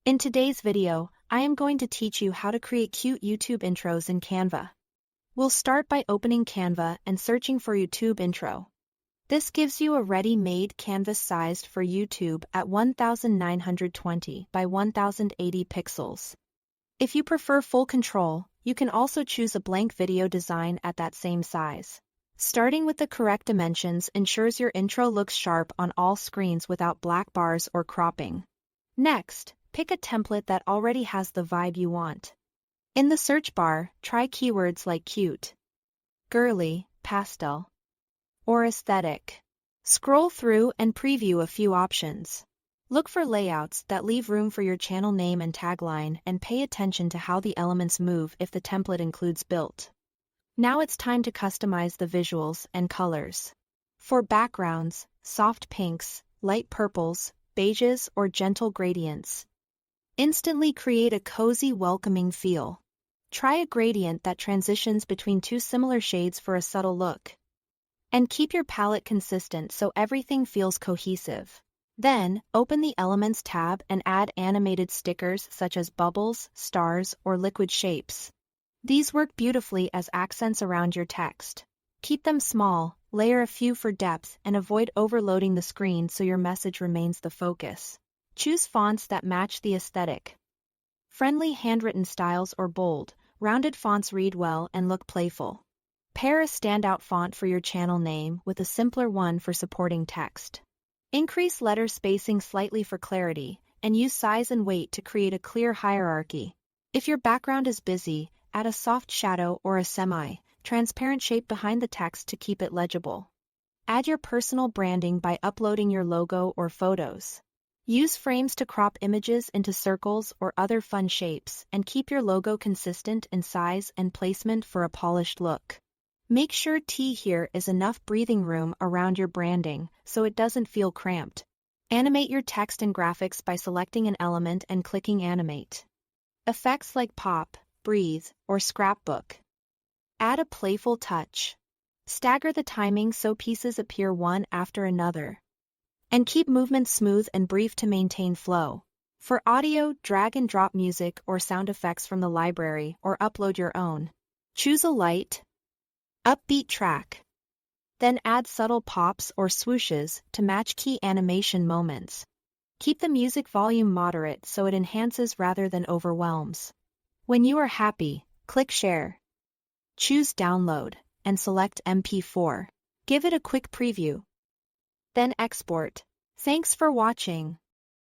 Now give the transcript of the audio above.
In today's video, I am going to teach you how to create cute YouTube intros in Canva. We'll start by opening Canva and searching for YouTube intro. This gives you a ready-made canvas sized for YouTube at 1920 by 1080 pixels. If you prefer full control, you can also choose a blank video design at that same size. Starting with the correct dimensions ensures your intro looks sharp on all screens without black bars or cropping. Next, pick a template that already has the vibe you want. In the search bar, try keywords like cute, girly, pastel, or aesthetic. Scroll through and preview a few options. Look for layouts that leave room for your channel name and tagline, and pay attention to how the elements move if the template includes built. Now it's time to customize the visuals and colors. For backgrounds, soft pinks, light purples, beiges, or gentle gradients. Instantly create a cozy, welcoming feel. Try a gradient that transitions between two similar shades for a subtle look. And keep your palette consistent so everything feels cohesive. Then, open the Elements tab and add animated stickers such as bubbles, stars, or liquid shapes. These work beautifully as accents around your text. Keep them small, layer a few for depth, and avoid overloading the screen so your message remains the focus. Choose fonts that match the aesthetic. Friendly handwritten styles or bold, rounded fonts read well and look playful. Pair a standout font for your channel name with a simpler one for supporting text. Increase letter spacing slightly for clarity, and use size and weight to create a clear hierarchy. If your background is busy, add a soft shadow or a semi-transparent shape behind the text to keep it legible. Add your personal branding by uploading your logo or photos. Use frames to crop images into circles or other fun shapes, and keep your logo consistent in size and placement for a polished look. Make sure here is enough breathing room around your branding so it doesn't feel cramped. Animate your text and graphics by selecting an element and clicking Animate. Effects like pop, breathe, or scrapbook. Add a playful touch. Stagger the timing so pieces appear one after another. And keep movement smooth and brief to maintain flow. For audio, drag and drop music or sound effects from the library or upload your own. Choose a light, upbeat track. Then add subtle pops or swooshes to match key animation moments. Keep the music volume moderate so it enhances rather than overwhelms. When you are happy, click Share. Choose Download and select MP4. Give it a quick preview. Then export. Thanks for watching.